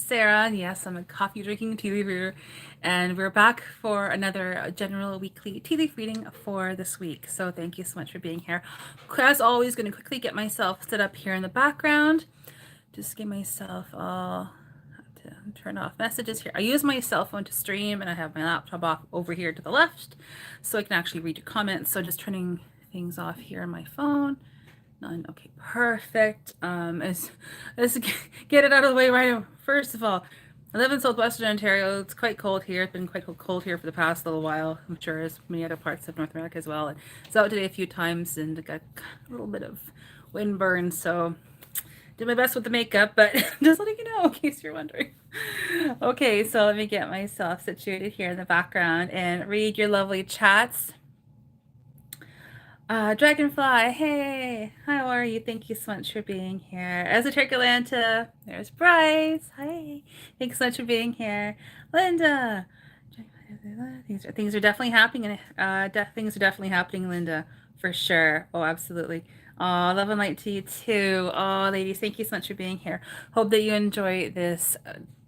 Sarah. Yes, I'm a coffee drinking tea leaf reader, and we're back for another general weekly tea leaf reading for this week. So thank you so much for being here. As always, going to quickly get myself set up here in the background. Just get myself all to turn off messages here. I use my cell phone to stream, and I have my laptop off over here to the left, so I can actually read your comments. So just turning things off here on my phone. None. Okay, perfect. Let's get it out of the way right now. First of all, I live in southwestern Ontario. It's quite cold here. It's been quite cold here for the past little while. I'm sure as many other parts of North America as well. And it's out today a few times and got a little bit of wind burn. So did my best with the makeup, but just letting you know in case you're wondering. Okay, so let me get myself situated here in the background and read your lovely chats. Dragonfly, hey, how are you? Thank you so much for being here. Esoteric Atlanta, there's Bryce, hi, thanks so much for being here. Linda, things are definitely happening, things are definitely happening, Linda, for sure. Oh, absolutely. Oh, love and light to you too. Oh, ladies, thank you so much for being here. Hope that you enjoy this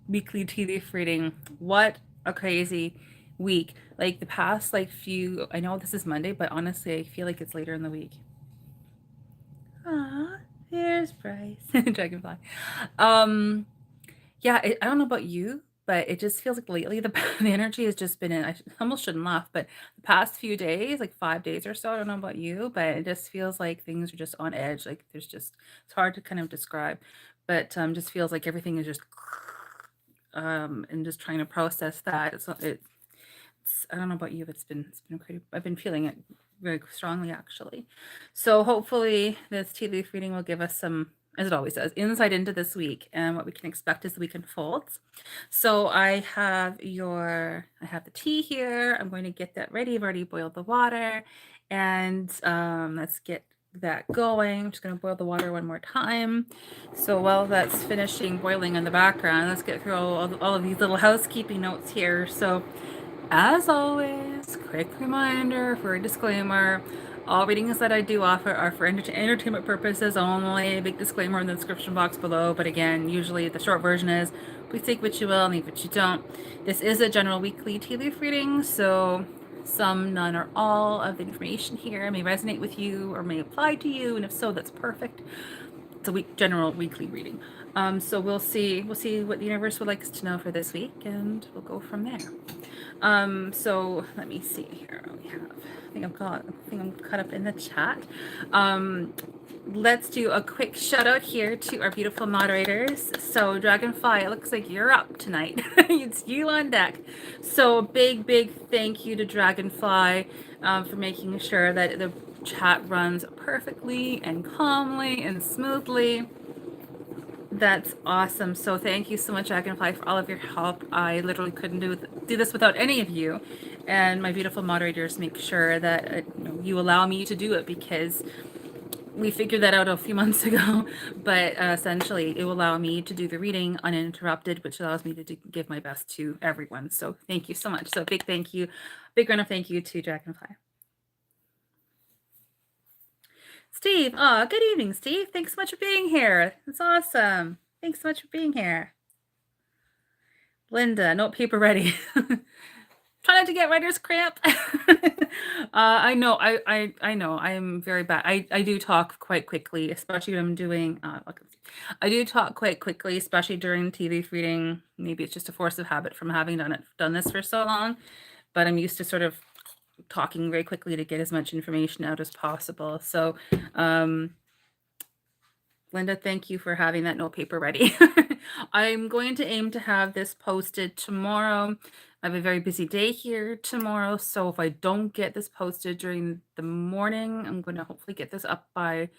weekly tea leaf reading. What a crazy week. Like the past few, I know this is Monday, but honestly I feel like it's later in the week. Here's Bryce. Dragonfly. Yeah, I don't know about you, but it just feels like lately the energy has just been in. I almost shouldn't laugh, but the past few days, like 5 days or so, I don't know about you, but it just feels like things are just on edge. Like there's just, it's hard to kind of describe, but just feels like everything is just and just trying to process that. I don't know about you, but it's been pretty, I've been feeling it very strongly actually. So hopefully this tea leaf reading will give us some, as it always does, insight into this week and what we can expect as the week unfolds. So I have the tea here. I'm going to get that ready. I've already boiled the water, and let's get that going. I'm just going to boil the water one more time. So while that's finishing boiling in the background, let's get through all of these little housekeeping notes here. So as always, quick reminder for a disclaimer, all readings that I do offer are for entertainment purposes only. A big disclaimer in the description box below, but again, usually the short version is, please take what you will and leave what you don't. This is a general weekly tea leaf reading, so some, none, or all of the information here may resonate with you or may apply to you, and if so, that's perfect. It's a general weekly reading. So we'll see what the universe would like us to know for this week, and we'll go from there. So let me see here. I think I'm caught up in the chat. Let's do a quick shout out here to our beautiful moderators. So Dragonfly, it looks like you're up tonight. It's you on deck. So big thank you to Dragonfly for making sure that the chat runs perfectly and calmly and smoothly. That's awesome. So thank you so much, Dragonfly, for all of your help. I literally couldn't do this without any of you. And my beautiful moderators make sure that you allow me to do it, because we figured that out a few months ago. But essentially, it will allow me to do the reading uninterrupted, which allows me to give my best to everyone. So thank you so much. So big thank you, big round of thank you to Dragonfly. Steve, good evening, Steve. Thanks so much for being here. It's awesome. Thanks so much for being here. Linda, note paper ready. Try not to get writer's cramp. I know, I know, I am very bad. I do talk quite quickly, especially when I'm doing, I do talk quite quickly, especially during tea leaf reading. Maybe it's just a force of habit from having done this for so long, but I'm used to sort of talking very quickly to get as much information out as possible. So Linda, thank you for having that note paper ready. I'm going to aim to have this posted tomorrow. I have a very busy day here tomorrow, so if I don't get this posted during the morning, I'm going to hopefully get this up by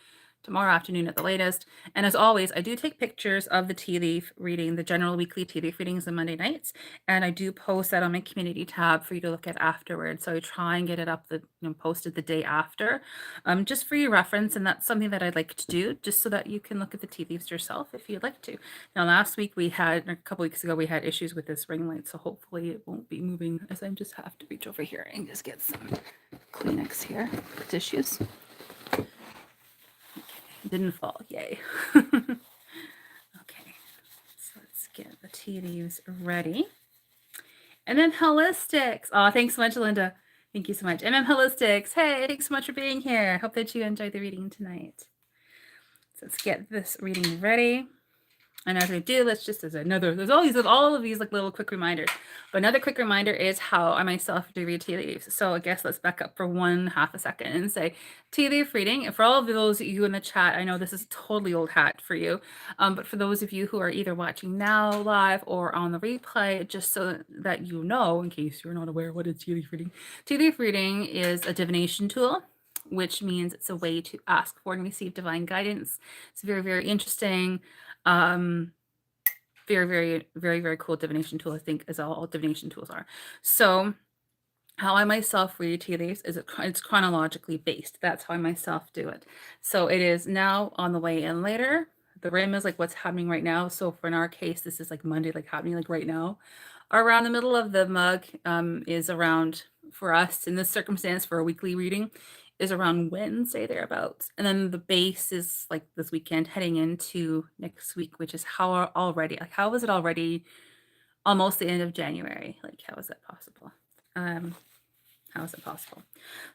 tomorrow afternoon at the latest. And as always, I do take pictures of the tea leaf reading, the general weekly tea leaf readings on Monday nights, and I do post that on my community tab for you to look at afterwards. So I try and get it up, posted the day after, just for your reference. And that's something that I'd like to do, just so that you can look at the tea leaves yourself if you'd like to. Now, last week a couple weeks ago, we had issues with this ring light, so hopefully it won't be moving, as I just have to reach over here and just get some Kleenex here, tissues. Didn't fall, yay. Okay, so let's get the tea leaves ready. And then Holistics. Oh, thanks so much, Linda. Thank you so much. MM Holistics. Hey, thanks so much for being here. Hope that you enjoyed the reading tonight. So let's get this reading ready. And as we do, let's just, there's all of these like little quick reminders. But another quick reminder is how I myself do read tea leaves. So I guess let's back up for 1/2 a second and say tea leaf reading. And for all of those of you in the chat, I know this is totally old hat for you. But for those of you who are either watching now live or on the replay, just so that you know, in case you're not aware, what is tea leaf reading? Tea leaf reading is a divination tool, which means it's a way to ask for and receive divine guidance. It's very, very interesting. Very, very, very, very cool divination tool, I think, as all divination tools are. So how I myself read tea leaves is it's chronologically based. That's how I myself do it. So it is now, on the way in later. The rim is like what's happening right now. So for in our case, this is like Monday, like happening like right now. Around the middle of the mug is around, for us in this circumstance for a weekly reading, is around Wednesday thereabouts. And then the base is like this weekend heading into next week, which is how is it already almost the end of January? Like, how is that possible? How is it possible?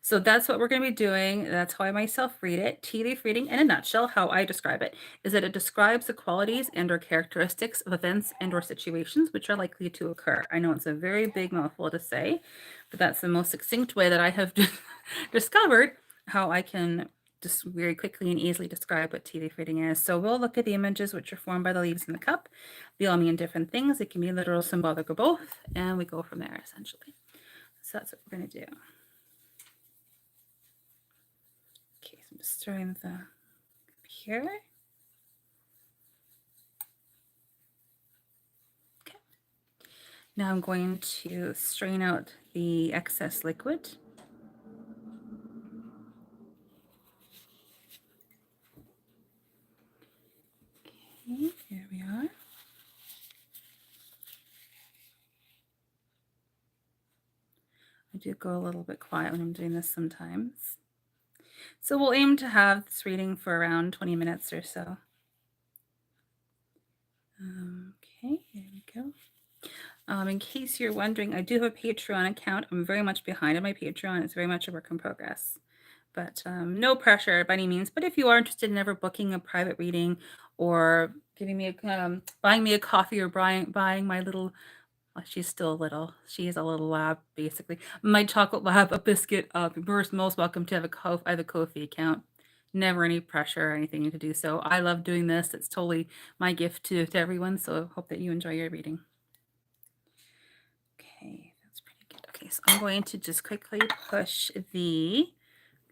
So that's what we're going to be doing. That's how I myself read it. Tea leaf reading, in a nutshell, how I describe it, is that it describes the qualities and or characteristics of events and or situations which are likely to occur. I know it's a very big mouthful to say, but that's the most succinct way that I have discovered how I can just very quickly and easily describe what tea leaf reading is. So we'll look at the images which are formed by the leaves in the cup. They all mean different things. It can be literal, symbolic, or both, and we go from there essentially. So that's what we're going to do. Okay, so I'm just throwing the here. Okay. Now I'm going to strain out the excess liquid. Okay, here we are. I do go a little bit quiet when I'm doing this sometimes. So we'll aim to have this reading for around 20 minutes or so. Okay, here we go. In case you're wondering, I do have a Patreon account. I'm very much behind on my Patreon. It's very much a work in progress. But no pressure by any means. But if you are interested in ever booking a private reading or giving me buying me a coffee or buying my little, well, she's still little. She is a little lab, basically. My chocolate lab, a biscuit. You're most welcome to have I have a Ko-fi account. Never any pressure or anything to do so. I love doing this. It's totally my gift to everyone. So I hope that you enjoy your reading. Okay, that's pretty good. Okay, so I'm going to just quickly push the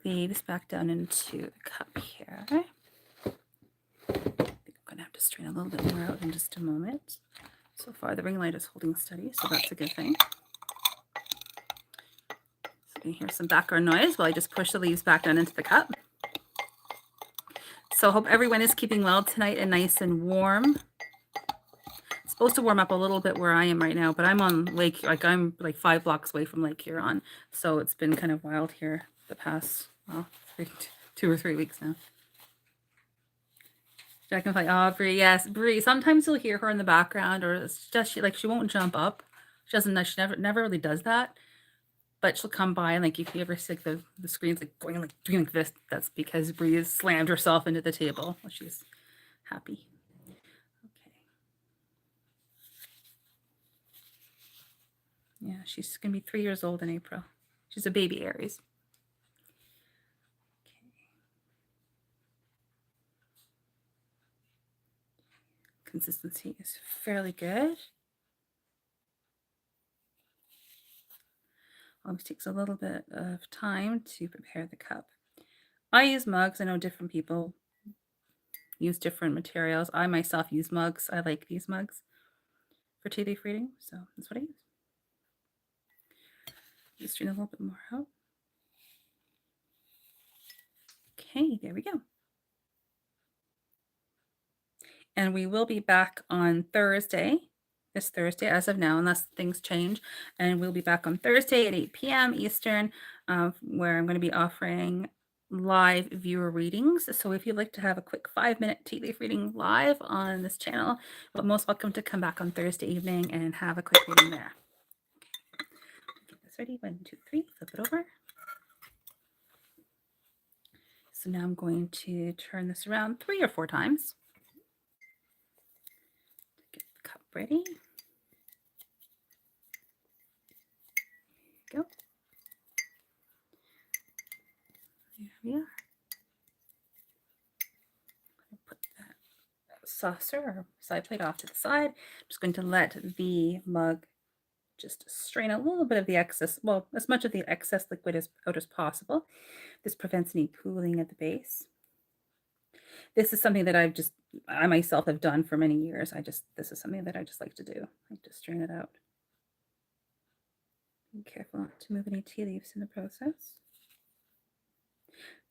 leaves back down into the cup here. I think I'm going to have to strain a little bit more out in just a moment. So far, the ring light is holding steady, so that's a good thing. So you hear some background noise while I just push the leaves back down into the cup. So I hope everyone is keeping well tonight and nice and warm. It's supposed to warm up a little bit where I am right now, but I'm on Lake, like I'm like 5 blocks away from Lake Huron. So it's been kind of wild here the past, well, 2 or 3 weeks now. Jack and oh, Bree, yes, Bree. Sometimes you'll hear her in the background, or it's just she won't jump up. She doesn't. She never really does that. But she'll come by and like if you ever see like the screen's like going like doing like this, that's because Bree has slammed herself into the table. Well, she's happy. Okay. Yeah, she's gonna be 3 years old in April. She's a baby Aries. Consistency is fairly good. Always takes a little bit of time to prepare the cup. I use mugs. I know different people use different materials. I myself use mugs. I like these mugs for tea leaf reading, so that's what I use. Just strain a little bit more out. Okay, there we go. And we will be back on Thursday, this Thursday as of now, unless things change. And we'll be back on Thursday at 8 p.m. Eastern, where I'm going to be offering live viewer readings. So if you'd like to have a quick 5-minute tea leaf reading live on this channel, but most welcome to come back on Thursday evening and have a quick reading there. Get this ready. 1, 2, 3. Flip it over. So now I'm going to turn this around 3 or 4 times. Get the cup ready. Go. There we are. Put that saucer or side plate off to the side. I'm just going to let the mug just strain a little bit of the excess, well, as much of the excess liquid out as possible. This prevents any pooling at the base. This is something that I myself have done for many years. This is something that I just like to do. I like to strain it out. Be careful not to move any tea leaves in the process.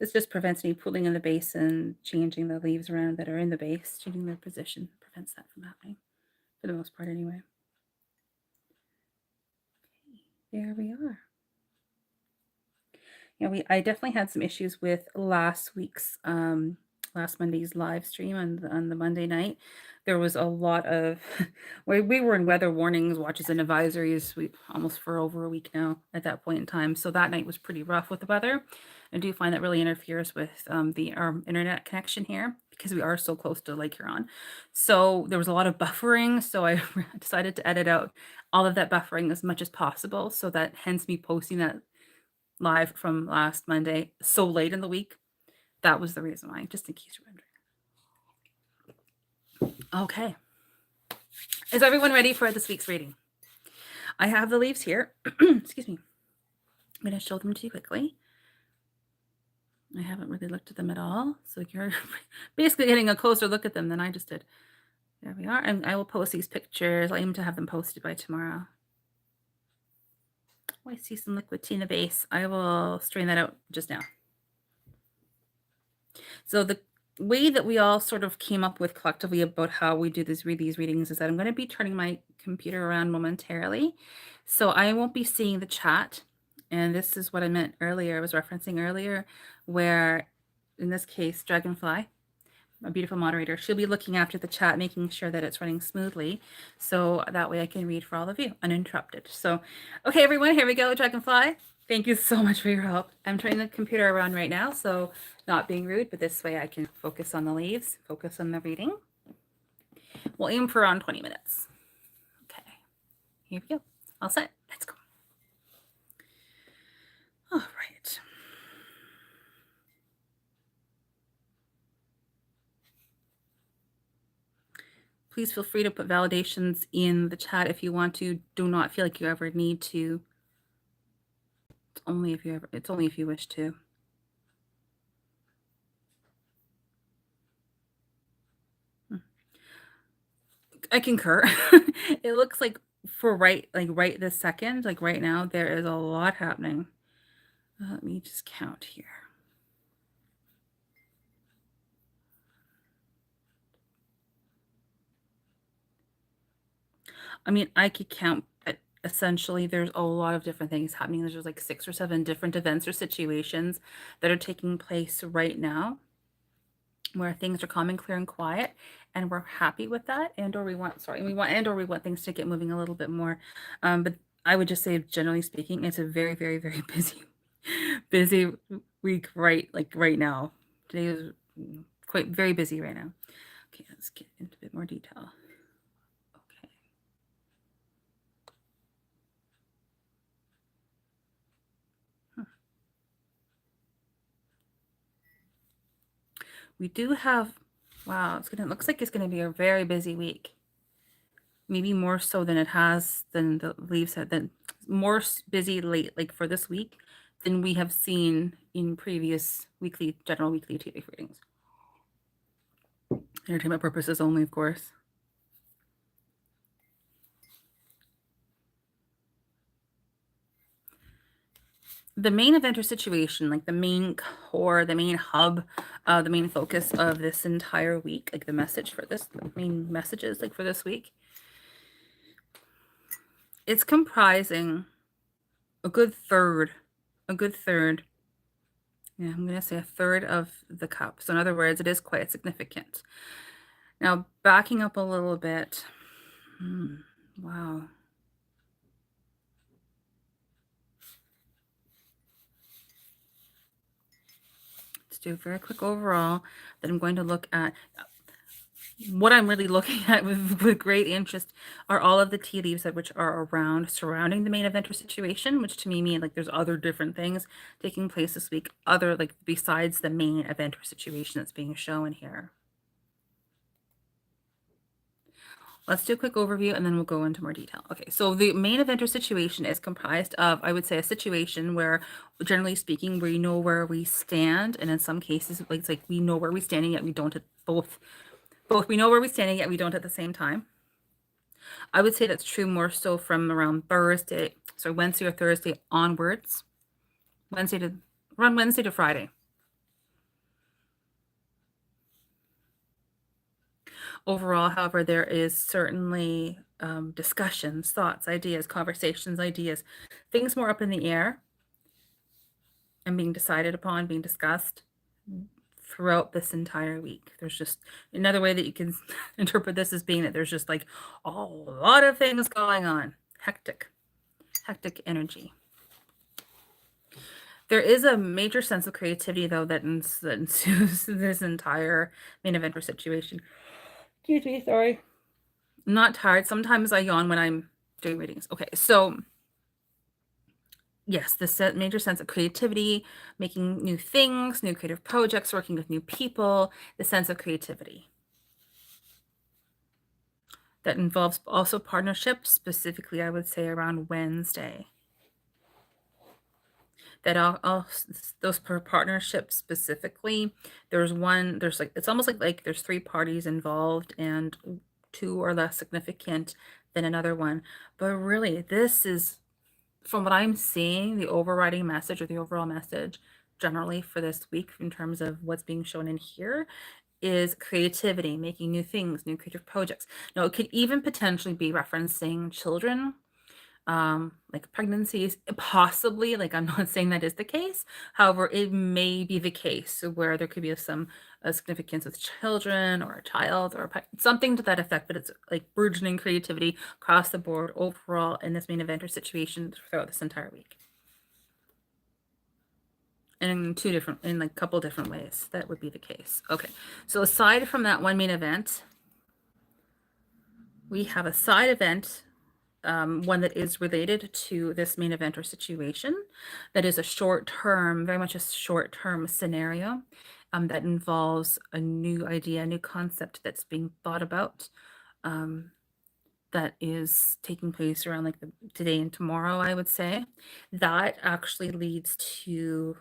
This just prevents any pooling in the base and changing the leaves around that are in the base, changing their position. Prevents that from happening, for the most part anyway. Okay, there we are. I definitely had some issues with last Monday's live stream on the Monday night. There was a lot of we were in weather warnings, watches, and advisories almost for over a week now at that point in time. So that night was pretty rough with the weather. I do find that really interferes with our internet connection here because we are so close to Lake Huron. So there was a lot of buffering. So I decided to edit out all of that buffering as much as possible. So that hence me posting that live from last Monday so late in the week. That was the reason why, just in case you're wondering. Okay. Is everyone ready for this week's reading? I have the leaves here. Excuse me. I'm going to show them to you quickly. I haven't really looked at them at all. So you're basically getting a closer look at them than I just did. There we are. And I will post these pictures. I aim to have them posted by tomorrow. Oh, I see some liquid tea in the base. I will strain that out just now. So the way that we all sort of came up with collectively about how we do these readings is that I'm going to be turning my computer around momentarily. So I won't be seeing the chat. And this is what I meant earlier, I was referencing earlier, where in this case, Dragonfly, a beautiful moderator, she'll be looking after the chat, making sure that it's running smoothly. So that way I can read for all of you uninterrupted. So, okay, everyone, here we go, Dragonfly. Thank you so much for your help. I'm turning the computer around right now, so not being rude, but this way I can focus on the leaves, focus on the reading. We'll aim for around 20 minutes. Okay, here we go. All set, let's go. All right. Please feel free to put validations in the chat if you want to. Do not feel like you ever need to. It's only if you wish to. I concur. It looks like for right this second, like right now, there is a lot happening. Let me just count here. I mean, I could count, but essentially there's a lot of different things happening. There's like 6 or 7 different events or situations that are taking place right now where things are calm and clear and quiet, and we're happy with that, or we want things to get moving a little bit more. But I would just say, generally speaking, it's a very, very, very busy week right now. Today is quite very busy right now. Okay, let's get into a bit more detail. Okay. We do have, wow, it looks like it's gonna be a very busy week. Maybe more so than the leaves have been more busy late, like for this week, than we have seen in previous general weekly tea leaf readings. Entertainment purposes only, of course. The main event or situation, like the main core, the main hub, the main focus of this entire week, like the main messages like for this week, it's comprising a good third Yeah, I'm going to say a third of the cup. So in other words, it is quite significant. Now, backing up a little bit. Wow. Let's do a very quick overall. Then I'm going to look at what I'm really looking at with great interest are all of the tea leaves that which are around surrounding the main event or situation, which to me mean like there's other different things taking place this week, other like besides the main event or situation that's being shown here. Let's do a quick overview and then we'll go into more detail. Okay, so the main event or situation is comprised of, I would say, a situation where, generally speaking, we know where we stand, and in some cases, it's like we know where we're standing yet we don't at both we know where we're standing yet we don't at the same time. I would say that's true more so from around Wednesday or Thursday onwards, around Wednesday to Friday. Overall, however, there is certainly discussions, thoughts, ideas, conversations, ideas, things more up in the air and being decided upon, being discussed throughout this entire week. There's just another way that you can interpret this as being that there's just like a lot of things going on. Hectic energy. There is a major sense of creativity, though, that ensues this entire main event or situation. Excuse me, sorry. I'm not tired. Sometimes I yawn when I'm doing readings. Okay, so yes, this major sense of creativity, making new things, new creative projects, working with new people, the sense of creativity. That involves also partnerships, specifically, I would say around Wednesday. That all those partnerships specifically, there's like, it's almost like there's 3 parties involved and 2 are less significant than another one. But really, this is, from what I'm seeing, the overriding message or the overall message generally for this week in terms of what's being shown in here is creativity, making new things, new creative projects. Now, it could even potentially be referencing children, like pregnancies, possibly, like I'm not saying that is the case. However, it may be the case where there could be some significance with children or a child or something to that effect, but it's like burgeoning creativity across the board overall in this main event or situation throughout this entire week. And in like a couple different ways, that would be the case. Okay, so aside from that one main event, we have a side event, one that is related to this main event or situation, that is a short-term, very much a short-term scenario, that involves a new idea, a new concept that's being thought about, that is taking place around like today and tomorrow, I would say. That actually leads to,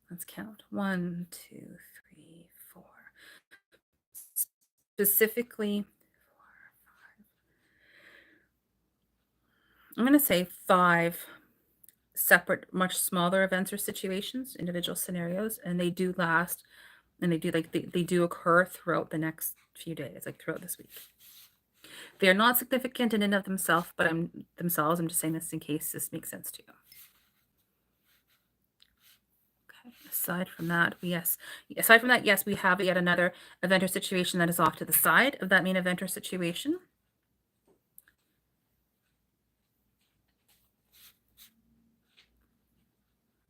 let's count, 1, 2, 3, 4. Specifically, I'm going to say 5 separate, much smaller events or situations, individual scenarios, and they do last, and they do occur throughout the next few days, like throughout this week. They are not significant in and of themselves, but I'm just saying this in case this makes sense to you. Okay. Aside from that, yes, we have yet another event or situation that is off to the side of that main event or situation.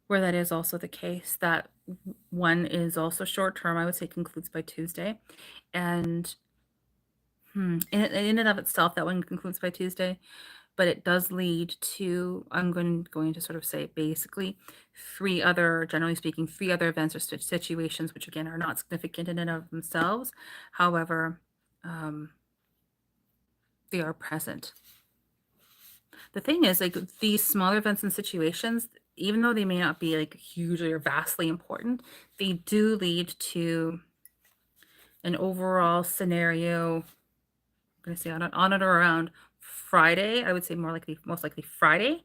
Where that is also the case, that one is also short term, I would say concludes by Tuesday. And in and of itself, that one concludes by Tuesday, but it does lead to, I'm going to sort of say basically 3 other, generally speaking, 3 other events or situations, which again are not significant in and of themselves. However, they are present. The thing is, like, these smaller events and situations, even though they may not be like hugely or vastly important, they do lead to an overall scenario. I'm going to say on it or around Friday. I would say most likely Friday.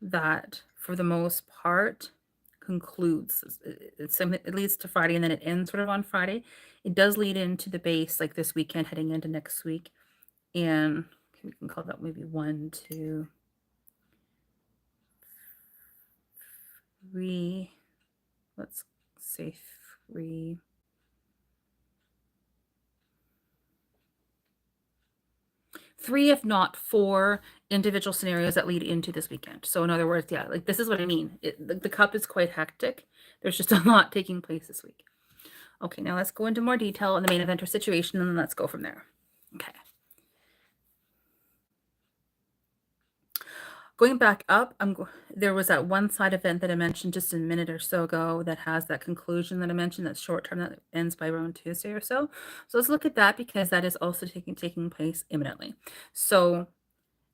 That for the most part concludes. It leads to Friday and then it ends sort of on Friday. It does lead into the base like this weekend heading into next week. And we can call that maybe 1, 2, 3, let's say 3. 3, if not 4 individual scenarios that lead into this weekend. So in other words, yeah, like this is what I mean. The cup is quite hectic. There's just a lot taking place this week. Okay, now let's go into more detail on the main event or situation, and then let's go from there. Okay. Going back up, there was that one side event that I mentioned just a minute or so ago that has that conclusion that I mentioned that's short term that ends by around Tuesday or so. So let's look at that because that is also taking place imminently. So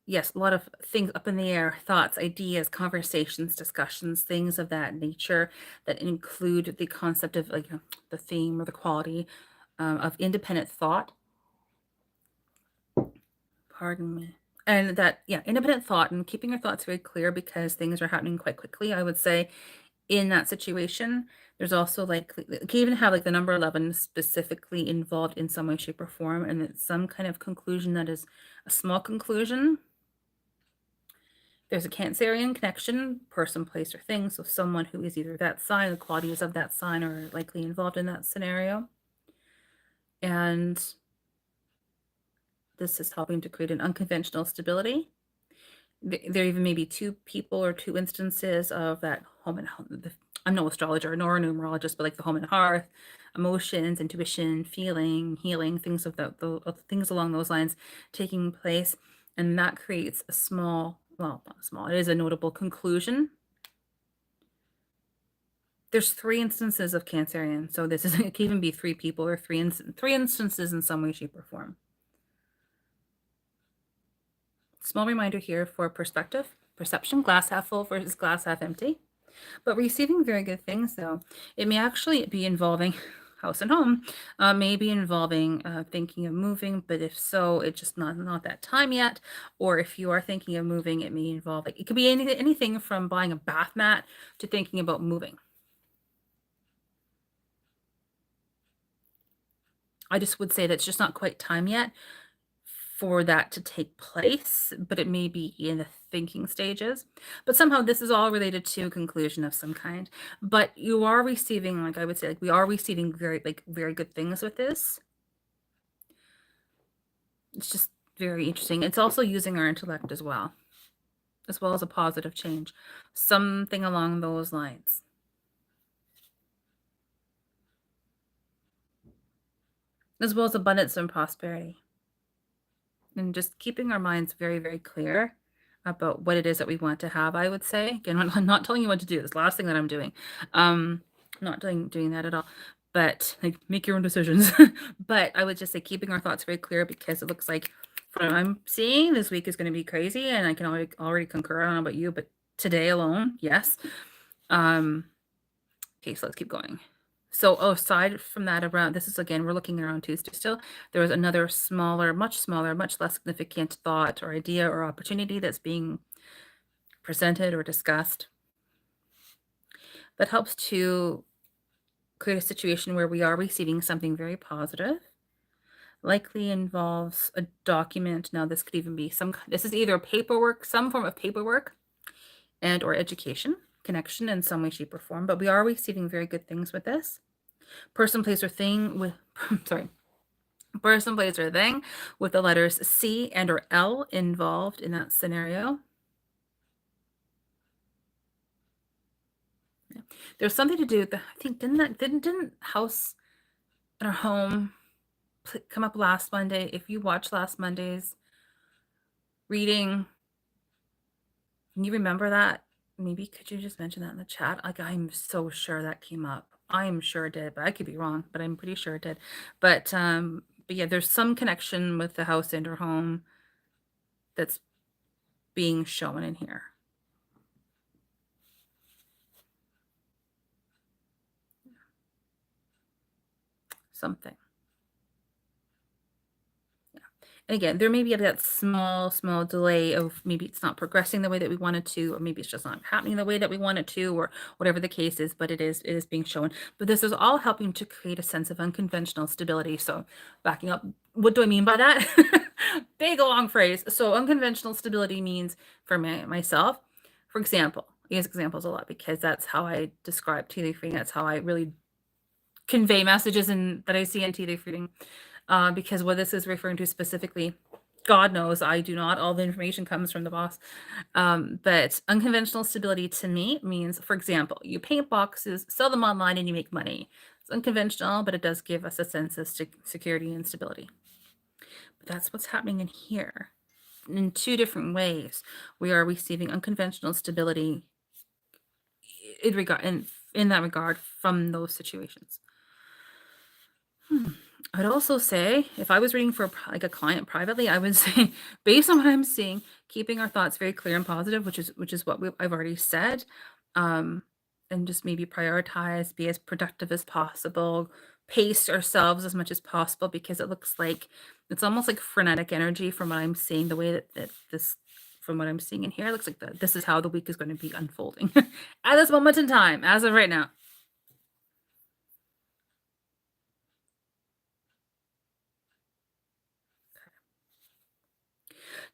yes, a lot of things up in the air, thoughts, ideas, conversations, discussions, things of that nature that include the concept of like the theme or the quality of independent thought. Pardon me. And that, yeah, independent thought and keeping your thoughts very clear because things are happening quite quickly. I would say in that situation, there's also like, you can even have like the number 11 specifically involved in some way, shape, or form, and it's some kind of conclusion that is a small conclusion. There's a Cancerian connection, person, place, or thing. So someone who is either that sign, the qualities of that sign are likely involved in that scenario. And this is helping to create an unconventional stability. There even may be 2 people or 2 instances of that home and home. I'm no astrologer nor a numerologist, but like the home and hearth, emotions, intuition, feeling, healing, things of things along those lines taking place, and that creates a small, well, not small, it is a notable conclusion. There's 3 instances of Cancerian, so this is it can even be 3 people or 3 instances in some way, shape, or form. Small reminder here for perspective, perception, glass half full versus glass half empty. But receiving very good things, though. It may actually be involving house and home, maybe involving thinking of moving, but if so, it's just not that time yet. Or if you are thinking of moving, it may involve, like, it could be anything from buying a bath mat to thinking about moving. I just would say that's just not quite time yet for that to take place, but it may be in the thinking stages. But somehow this is all related to conclusion of some kind. But you are receiving, like I would say, like we are receiving very good things with this. It's just very interesting. It's also using our intellect as well as a positive change. Something along those lines. As well as abundance and prosperity. And just keeping our minds very, very clear about what it is that we want to have, I would say. Again, I'm not telling you what to do. This last thing that I'm doing. Not doing that at all. But like make your own decisions. But I would just say keeping our thoughts very clear because it looks like from what I'm seeing, this week is going to be crazy. And I can already concur. I don't know about you, but today alone, yes. Okay, so let's keep going. So aside from that, around this is again, we're looking around Tuesday still. There was another smaller, much less significant thought or idea or opportunity that's being presented or discussed that helps to create a situation where we are receiving something very positive. Likely involves a document. Now, this could even be this is either paperwork, some form of paperwork and or education connection in some way, shape, or form, but we are receiving very good things with this. Person, place, or thing with, sorry, person, place, or thing with the letters C and or L involved in that scenario. Yeah. There's something to do with I think, didn't house in our home come up last Monday? If you watched last Monday's reading, can you remember that? Maybe could you just mention that in the chat? Like, I'm so sure that came up. I'm sure it did, but I could be wrong, but I'm pretty sure it did. But yeah, there's some connection with the house and her home that's being shown in here. Something. And again, there may be that small delay of maybe it's not progressing the way that we want it to, or maybe it's just not happening the way that we want it to, or whatever the case is, but it is being shown. But this is all helping to create a sense of unconventional stability. So backing up, what do I mean by that? Big long phrase. So unconventional stability means for myself, for example, I use examples a lot because that's how I describe tea leaf reading. That's how I really convey messages that I see in tea leaf reading. Because what this is referring to specifically, God knows I do not. All the information comes from the boss. But unconventional stability to me means, for example, you paint boxes, sell them online, and you make money. It's unconventional, but it does give us a sense of security and stability. But that's what's happening in here. In two different ways, we are receiving unconventional stability in that regard from those situations. I'd also say if I was reading for like a client privately, I would say, based on what I'm seeing, keeping our thoughts very clear and positive, which is what I've already said, and just maybe prioritize, be as productive as possible, pace ourselves as much as possible, because it looks like it's almost like frenetic energy from what I'm seeing. The way that this, from what I'm seeing in here, it looks like this is how the week is going to be unfolding at this moment in time, as of right now.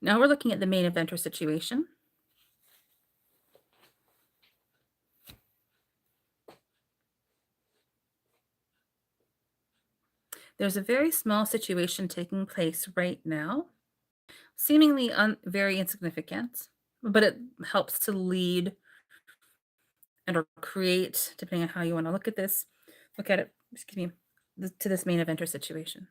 Now we're looking at the main eventer situation. There's a very small situation taking place right now, seemingly very insignificant, but it helps to lead and or create, depending on how you want to look at this, excuse me, to this main eventer situation.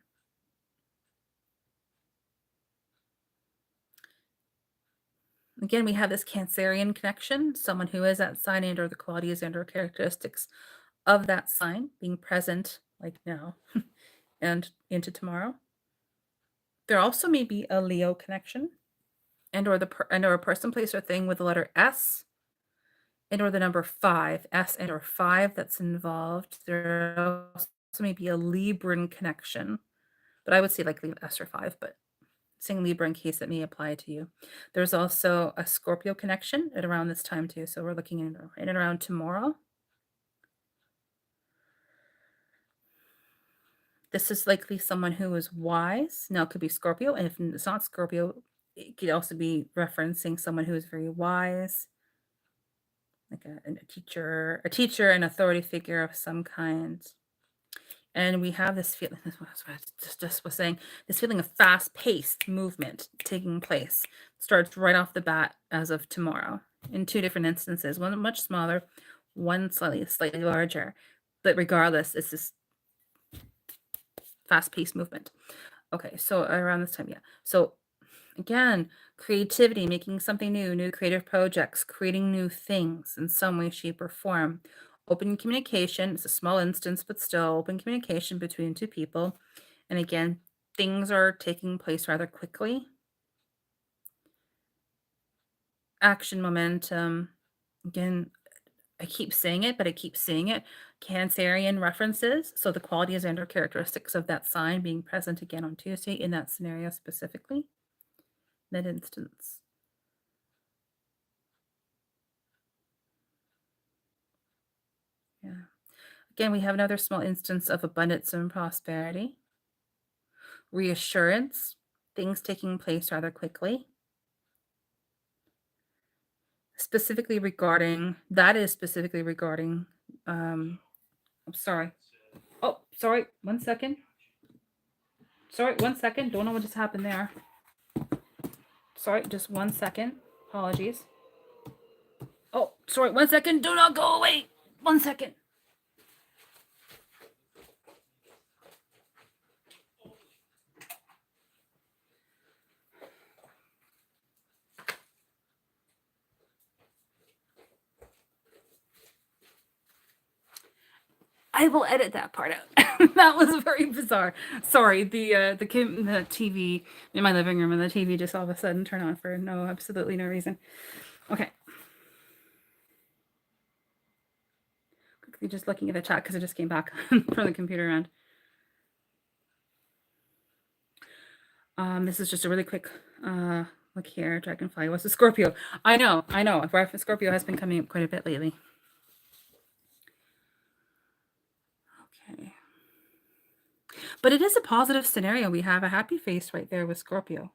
Again, we have this Cancerian connection, someone who is that sign and or the qualities and or characteristics of that sign being present like now and into tomorrow. There also may be a Leo connection and or a person, place, or thing with the letter S and or the number 5, S and or 5 that's involved. There also may be a Libran connection, but I would say like leave S or 5, but saying Libra in case it may apply to you. There's also a Scorpio connection at around this time too. So we're looking in and around tomorrow. This is likely someone who is wise. Now it could be Scorpio, and if it's not Scorpio, it could also be referencing someone who is very wise, like a teacher, an authority figure of some kind. And we have this feeling, this was what I just was saying, this feeling of fast-paced movement taking place. Starts right off the bat as of tomorrow in two different instances, one much smaller, one slightly larger. But regardless, it's this fast-paced movement. Okay, so around this time, yeah. So again, creativity, making something new creative projects, creating new things in some way, shape, or form. Open communication, it's a small instance, but still open communication between two people. And again, things are taking place rather quickly. Action momentum. Again, I keep saying it, but I keep seeing it. Cancerian references. So the qualities and or characteristics of that sign being present again on Tuesday in that scenario specifically. That instance. Yeah. Again, we have another small instance of abundance and prosperity. Reassurance, things taking place rather quickly. Specifically regarding, I'm sorry. Oh, sorry, 1 second. Sorry, 1 second. Don't know what just happened there. Sorry, just 1 second. Apologies. Oh, sorry, 1 second. Do not go away. 1 second. I will edit that part out. That was very bizarre. Sorry, the TV in my living room and the TV just all of a sudden turned on for absolutely no reason. Okay. Quickly just looking at the chat because I just came back from the computer end. This is just a really quick look here. Dragonfly. What's the Scorpio? I know. Scorpio has been coming up quite a bit lately. Okay. But it is a positive scenario. We have a happy face right there with Scorpio.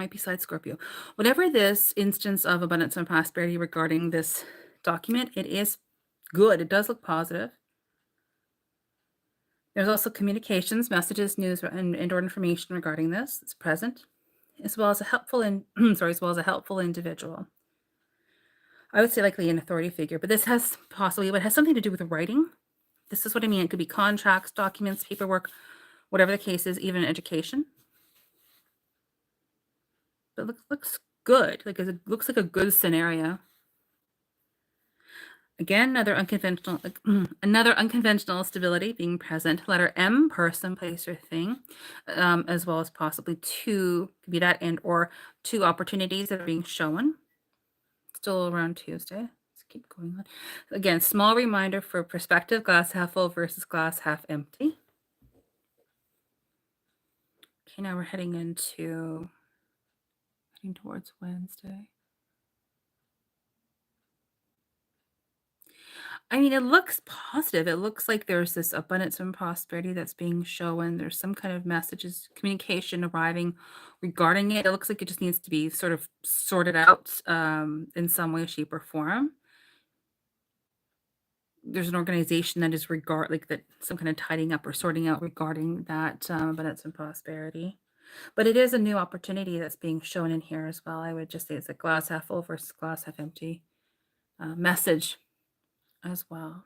Might be side Scorpio. Whatever this instance of abundance and prosperity regarding this document, it is good. It does look positive. There's also communications, messages, news, and or information regarding this. It's present, as well as a helpful as well as a helpful individual. I would say likely an authority figure, but this has possibly, but has something to do with writing. This is what I mean. It could be contracts, documents, paperwork, whatever the case is, even education. But looks good. Like it looks like a good scenario. Again, another unconventional stability being present. Letter M, person, place, or thing, as well as possibly two, could be that and or two opportunities that are being shown. Still around Tuesday. Let's keep going on. Again, small reminder for perspective, glass half full versus glass half empty. Okay, now we're heading towards Wednesday. I mean, it looks positive. It looks like there's this abundance and prosperity that's being shown. There's some kind of messages, communication arriving regarding it. It looks like it just needs to be sort of sorted out in some way, shape, or form. There's an organization that is some kind of tidying up or sorting out regarding that abundance and prosperity. But it is a new opportunity that's being shown in here as well. I would just say it's a glass half full versus glass half empty message as well.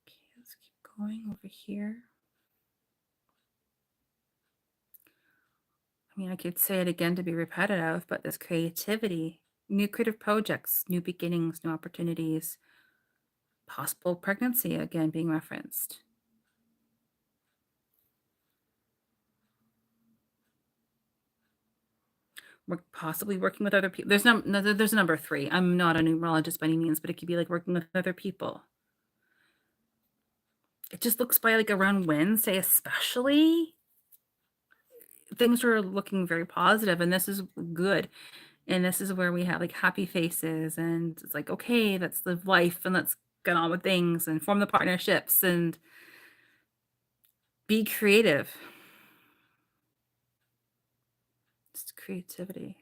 Okay, let's keep going over here. I mean, I could say it again to be repetitive, but this creativity, new creative projects, new beginnings, new opportunities, possible pregnancy again being referenced. We're possibly working with other people. There's a number 3. I'm not a numerologist by any means, but it could be like working with other people. It just looks by like around Wednesday, especially, things are looking very positive, and this is good. And this is where we have like happy faces, and it's like, okay, let's live life and let's get on with things and form the partnerships and be creative. Just creativity.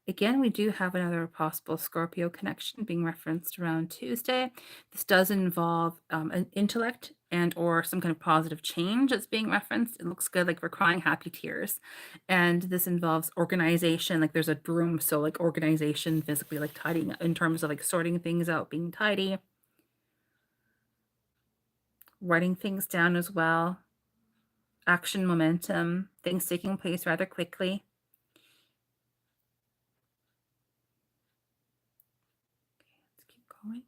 Again, we do have another possible Scorpio connection being referenced around Tuesday. This does involve an intellect and or some kind of positive change that's being referenced. It looks good, like we're crying happy tears. And this involves organization, like there's a broom, so like organization physically, like tidying in terms of like sorting things out, being tidy. Writing things down as well. Action momentum, things taking place rather quickly. Let's keep going.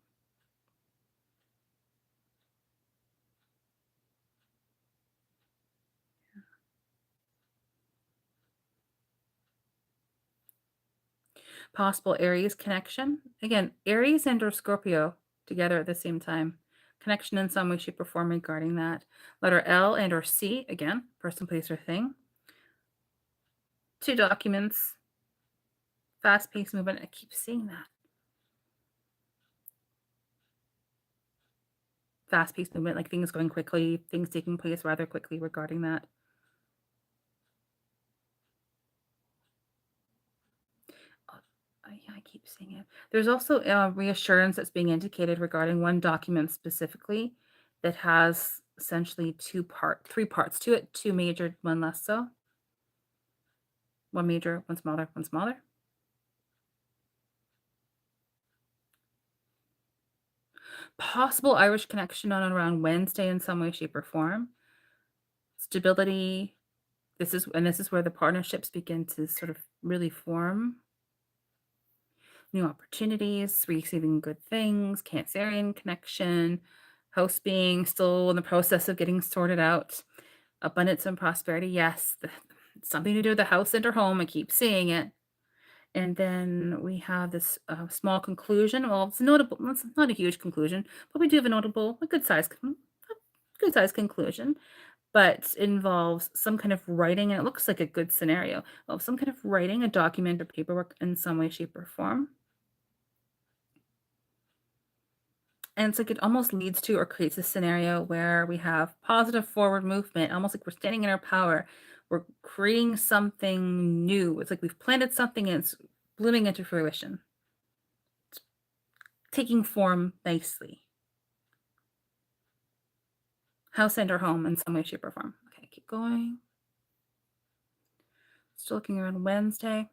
Possible Aries connection. Again, Aries and or Scorpio together at the same time. Connection in some way, shape, or form regarding that. Letter L and or C, again, person, place, or thing. Two documents. Fast-paced movement. I keep seeing that. Fast-paced movement, like things going quickly, things taking place rather quickly regarding that. Yeah, I keep seeing it. There's also reassurance that's being indicated regarding one document specifically that has essentially three parts to it, two major, one less so. One major, one smaller, one smaller. Possible Irish connection on around Wednesday in some way, shape, or form. Stability. This is where the partnerships begin to sort of really form. New opportunities, receiving good things, Cancerian connection, house being still in the process of getting sorted out. Abundance and prosperity, yes. Something to do with the house and her home. I keep seeing it. And then we have this small conclusion. Well, it's notable. It's not a huge conclusion, but we do have a good size conclusion. But involves some kind of writing, and it looks like a good scenario of some kind of writing, a document or paperwork in some way, shape, or form. And it's like it almost leads to or creates a scenario where we have positive forward movement, almost like we're standing in our power. We're creating something new. It's like we've planted something and it's blooming into fruition. It's taking form nicely. House and or home in some way, shape, or form. Okay, keep going. Still looking around Wednesday.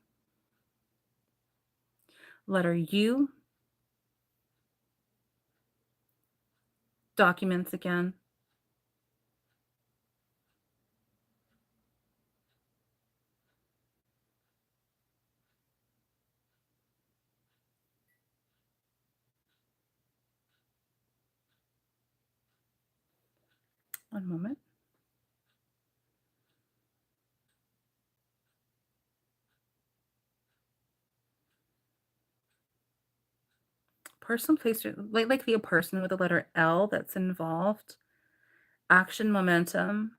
Letter U. Documents again. One moment. Person, place, likely a person with the letter L that's involved. Action, momentum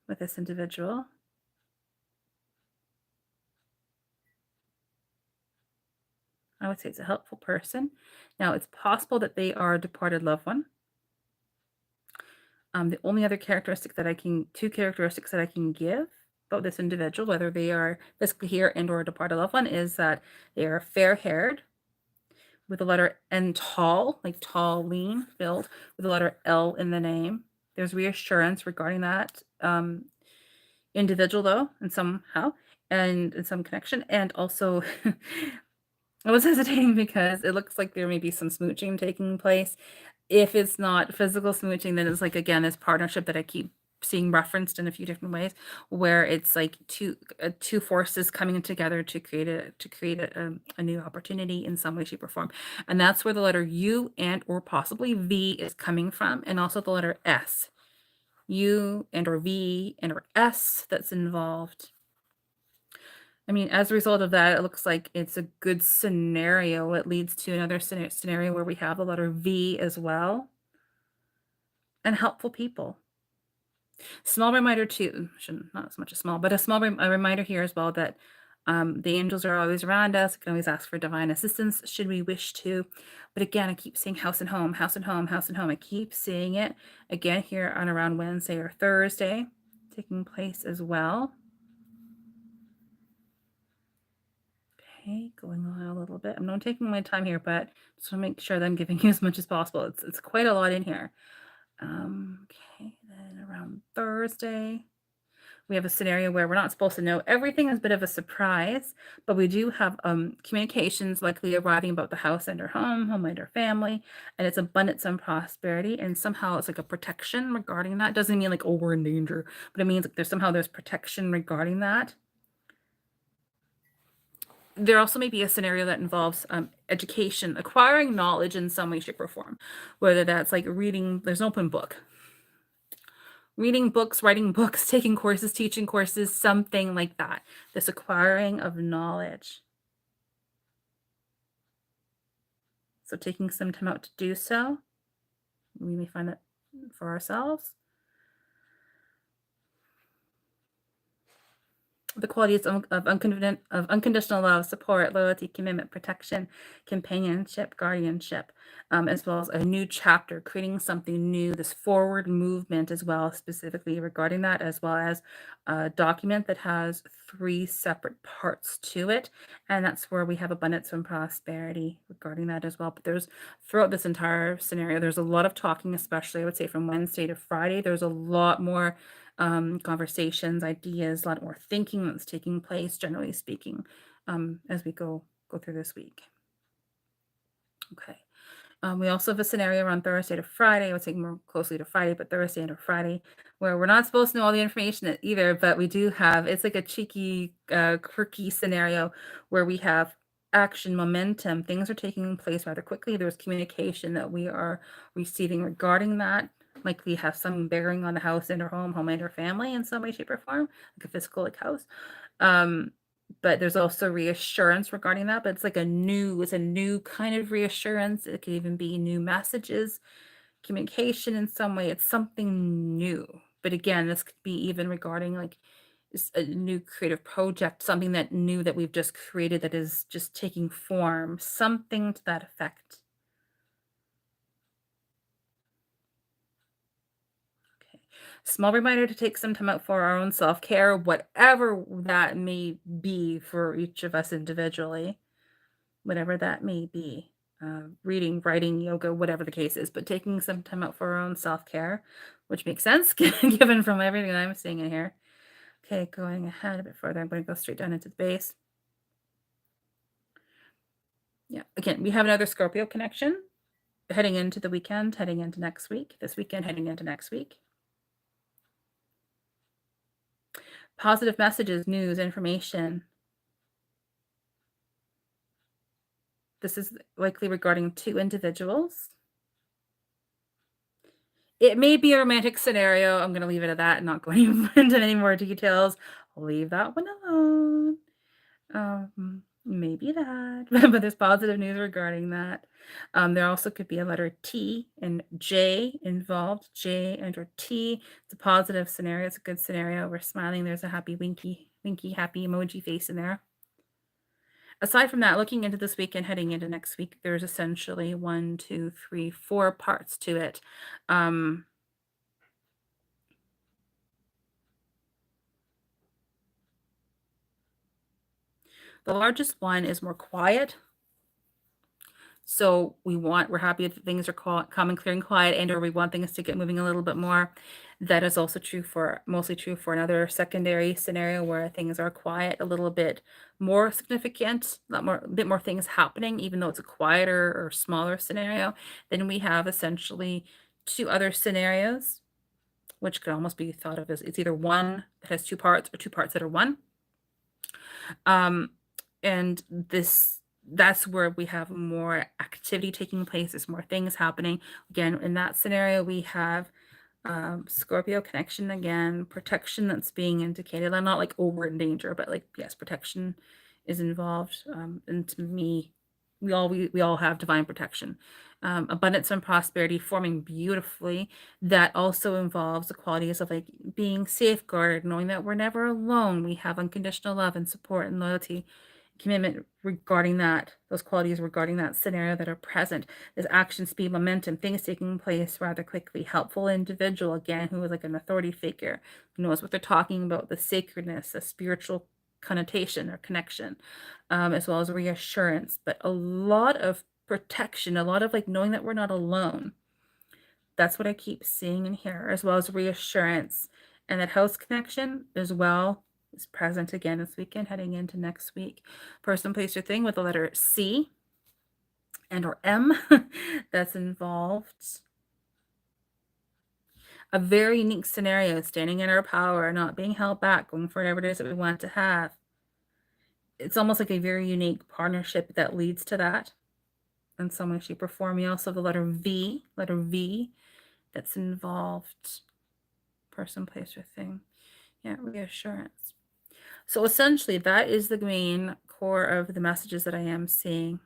with this individual. I would say it's a helpful person. Now, it's possible that they are a departed loved one. The only other characteristic that two characteristics that I can give about this individual, whether they are physically here and or a departed loved one, is that they are fair-haired with the letter N, tall, like tall, lean, build, with the letter L in the name. There's reassurance regarding that individual, though, and somehow, and in some connection, and also I was hesitating because it looks like there may be some smooching taking place. If it's not physical smooching, then it's like, again, this partnership that I keep seeing referenced in a few different ways, where it's like two forces coming together to create a new opportunity in some way, shape, or form. And that's where the letter U and or possibly V is coming from, and also the letter S. U and or V and or S that's involved. I mean, as a result of that, it looks like it's a good scenario. It leads to another scenario where we have the letter V as well, and helpful people. Small reminder too, not as much a small, but a small a reminder here as well that the angels are always around us. We can always ask for divine assistance should we wish to. But again, I keep seeing house and home, house and home, house and home. I keep seeing it again here on around Wednesday or Thursday taking place as well. Okay, going on a little bit. I'm not taking my time here, but just want to make sure that I'm giving you as much as possible. It's quite a lot in here. Okay, then around Thursday, we have a scenario where we're not supposed to know everything. Is a bit of a surprise, but we do have communications likely arriving about the house and our home and our family, and it's abundance and prosperity, and somehow it's like a protection regarding that. Doesn't mean like, oh, we're in danger, but it means like there's protection regarding that. There also may be a scenario that involves education, acquiring knowledge in some way, shape, or form, whether that's like reading, there's an open book. Reading books, writing books, taking courses, teaching courses, something like that. This acquiring of knowledge. So taking some time out to do so. We may find that for ourselves. The qualities of unconditional love, support, loyalty, commitment, protection, companionship, guardianship, as well as a new chapter, creating something new, this forward movement as well, specifically regarding that, as well as a document that has 3 separate parts to it. And that's where we have abundance and prosperity regarding that as well. But there's, throughout this entire scenario, there's a lot of talking, especially I would say from Wednesday to Friday. There's a lot more conversations, ideas, a lot more thinking that's taking place, generally speaking, as we go through this week. Okay. We also have a scenario around Thursday to Friday. I would say more closely to Friday, but Thursday and Friday, where we're not supposed to know all the information either, but we do have, it's like a cheeky, quirky scenario where we have action, momentum. Things are taking place rather quickly. There's communication that we are receiving regarding that. Likely have some bearing on the house and our home and our family in some way, shape, or form, like a physical like house. But there's also reassurance regarding that, but it's like it's a new kind of reassurance. It could even be new messages, communication in some way. It's something new. But again, this could be even regarding like a new creative project, something that new that we've just created that is just taking form, something to that effect. Okay. Small reminder to take some time out for our own self-care, whatever that may be for each of us individually, whatever that may be. Reading, writing, yoga, whatever the case is, but taking some time out for our own self-care, which makes sense given from everything that I'm seeing in here. Okay, going ahead a bit further, I'm going to go straight down into the base. Yeah, again, we have another Scorpio connection heading into the weekend, heading into next week, this weekend, heading into next week. Positive messages, news, information. This is likely regarding two individuals. It may be a romantic scenario. I'm going to leave it at that and not going into any more details. I'll leave that one alone. Maybe that, but there's positive news regarding that. There also could be a letter T and J involved, J and or T. It's a positive scenario. It's a good scenario. We're smiling. There's a happy, winky, happy emoji face in there. Aside from that, looking into this week and heading into next week, there's essentially 1, 2, 3, 4 parts to it. The largest one is more quiet. So we're happy that things are calm, clear, and quiet, and or we want things to get moving a little bit more. That is also mostly true for another secondary scenario where things are quiet, a little bit more significant, a bit more things happening, even though it's a quieter or smaller scenario. Then we have essentially two other scenarios, which could almost be thought of as it's either one that has two parts or two parts that are one. And that's where we have more activity taking place. There's more things happening. Again, in that scenario, we have Scorpio connection again, protection that's being indicated. I'm not like over in danger, but like, yes, protection is involved. And to me, we all have divine protection. Abundance and prosperity forming beautifully. That also involves the qualities of like being safeguarded, knowing that we're never alone. We have unconditional love and support and loyalty, commitment regarding those qualities regarding that scenario that are present. There's action, speed, momentum, things taking place rather quickly. Helpful individual, again, who is like an authority figure, who knows what they're talking about, the sacredness, the spiritual connotation or connection, as well as reassurance, but a lot of protection, a lot of like knowing that we're not alone. That's what I keep seeing in here, as well as reassurance. And that house connection as well is present again this weekend, heading into next week. Person, place, or thing with the letter C and or M that's involved. A very unique scenario, standing in our power, not being held back, going for whatever it is that we want to have. It's almost like a very unique partnership that leads to that in some way, shape, or form. We also have the letter V that's involved. Person, place, or thing. Yeah, reassurance. So essentially, that is the main core of the messages that I am seeing.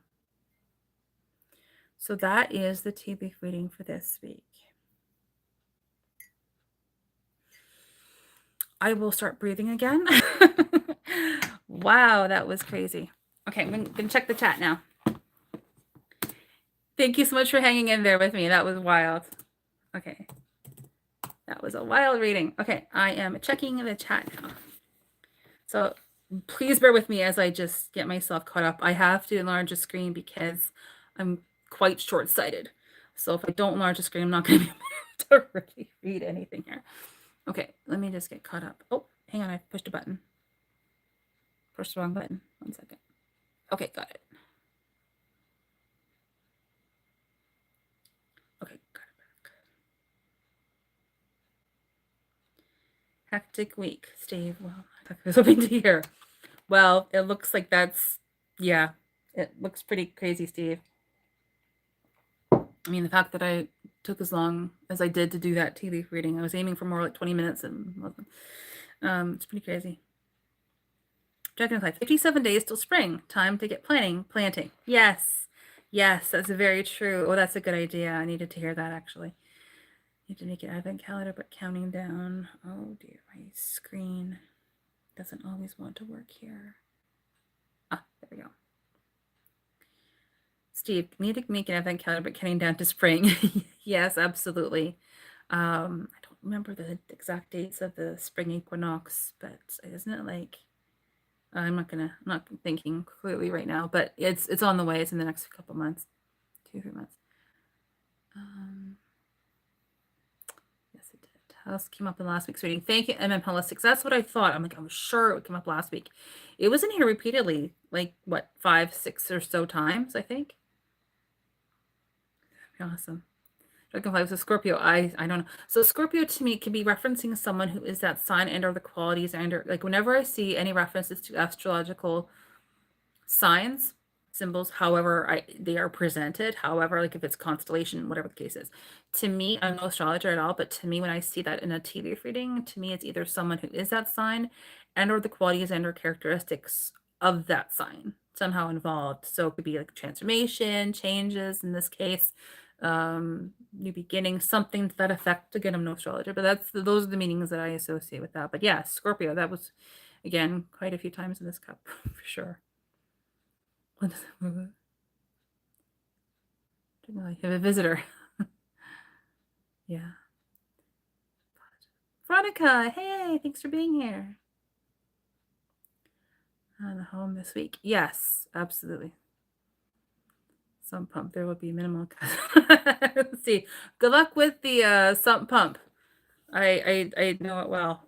So that is the tea leaf reading for this week. I will start breathing again. Wow, that was crazy. Okay, I'm going to check the chat now. Thank you so much for hanging in there with me. That was wild. Okay. That was a wild reading. Okay, I am checking the chat now. So please bear with me as I just get myself caught up. I have to enlarge the screen because I'm quite short-sighted. So if I don't enlarge the screen, I'm not going to be able to really read anything here. Okay, let me just get caught up. Oh, hang on, I pushed a button. Pushed the wrong button. 1 second. Okay, got it. Okay, got it back. Hectic week, Steve. Well, I was hoping to hear. Well, it looks like yeah, it looks pretty crazy, Steve. I mean, the fact that I took as long as I did to do that tea leaf reading, I was aiming for more like 20 minutes and wasn't. It's pretty crazy. Dragonfly, 57 days till spring. Time to get planting. Yes, that's very true. Oh, that's a good idea. I needed to hear that actually. Need to make an advent calendar, but counting down. Oh dear, my screen doesn't always want to work here. Ah, there we go. Steve, need to make an advent calendar, but counting down to spring. Yes, absolutely. I don't remember the exact dates of the spring equinox, but isn't it like I'm not thinking clearly right now, but it's on the way. It's in the next couple months, 2, 3 months. Yes, it did. House came up in last week's reading. Thank you, MM Holistics. That's what I thought. I'm like, I was sure it would come up last week. It was in here repeatedly, like what, 5, 6 or so times, I think. Awesome. Dragonfly was a Scorpio. I don't know. So Scorpio to me can be referencing someone who is that sign and or the qualities and or like whenever I see any references to astrological signs, symbols, however they are presented, however, like if it's constellation, whatever the case is. To me, I'm no astrologer at all, but to me, when I see that in a tea leaf reading, to me, it's either someone who is that sign and or the qualities and or characteristics of that sign somehow involved. So it could be like transformation, changes in this case, new beginning, something to that effect. Again, I'm no astrologer, but those are the meanings that I associate with that. But yeah, Scorpio, that was again quite a few times in this cup for sure. What is it? I have a visitor. Yeah. Veronica, hey, thanks for being here. On home this week. Yes, absolutely. Sump pump. There will be minimal. Let's see. Good luck with the sump pump. I know it well.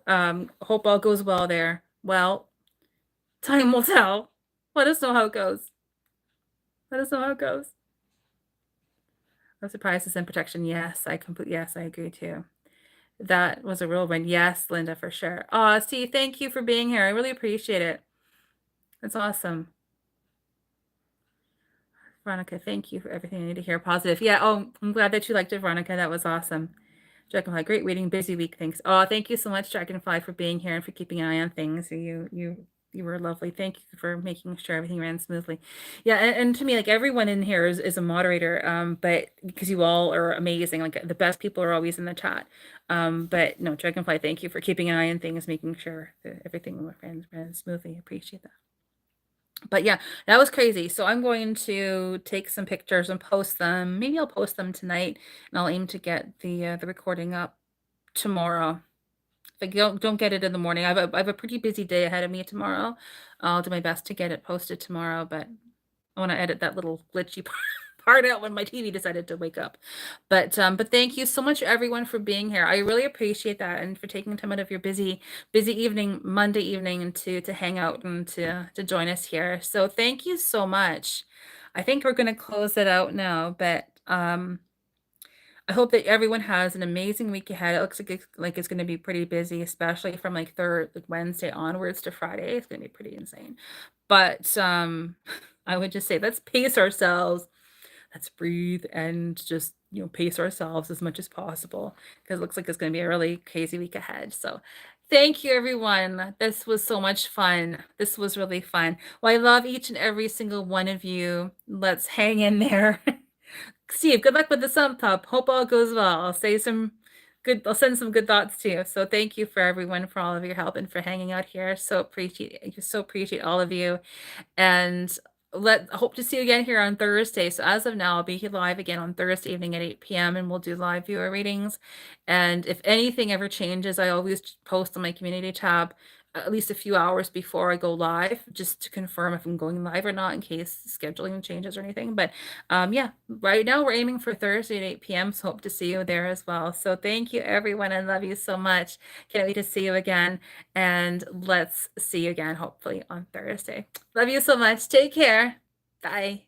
Hope all goes well there. Well, time will tell. Let us know how it goes. Let us know how it goes. I'm surprised it's in protection. Yes, yes, I agree too. That was a real win. Yes, Linda, for sure. Oh, Steve, thank you for being here. I really appreciate it. That's awesome. Veronica, thank you for everything I need to hear. Positive. Yeah. Oh, I'm glad that you liked it, Veronica. That was awesome. Dragonfly, great reading, busy week. Thanks. Oh, thank you so much, Dragonfly, for being here and for keeping an eye on things. You were lovely. Thank you for making sure everything ran smoothly. Yeah, and to me, like everyone in here is a moderator, but because you all are amazing. Like the best people are always in the chat. But no, Dragonfly, thank you for keeping an eye on things, making sure that everything ran smoothly. Appreciate that. But yeah, that was crazy. So I'm going to take some pictures and post them. Maybe I'll post them tonight, and I'll aim to get the recording up tomorrow. If I don't get it in the morning, I have a pretty busy day ahead of me tomorrow. I'll do my best to get it posted tomorrow, but I want to edit that little glitchy part out when my TV decided to wake up. But thank you so much everyone for being here. I really appreciate that and for taking time out of your busy evening, Monday evening, to hang out and to join us here. So thank you so much. I think we're going to close it out now, but I hope that everyone has an amazing week ahead. It looks like it's going to be pretty busy, especially from like Wednesday onwards to Friday. It's going to be pretty insane. But I would just say let's pace ourselves. Let's breathe and just, pace ourselves as much as possible because it looks like it's going to be a really crazy week ahead. So thank you, everyone. This was so much fun. This was really fun. Well, I love each and every single one of you. Let's hang in there. Steve, good luck with the sump pump. Hope all goes well. I'll send some good thoughts to you. So thank you for everyone for all of your help and for hanging out here. So appreciate all of you. And hope to see you again here on Thursday. So as of now, I'll be live again on Thursday evening at 8 p.m. and we'll do live viewer readings. And if anything ever changes, I always post on my community tab at least a few hours before I go live, just to confirm if I'm going live or not in case scheduling changes or anything. But yeah, right now we're aiming for Thursday at 8 p.m. So hope to see you there as well. So thank you, everyone. I love you so much. Can't wait to see you again. And let's see you again, hopefully on Thursday. Love you so much. Take care. Bye.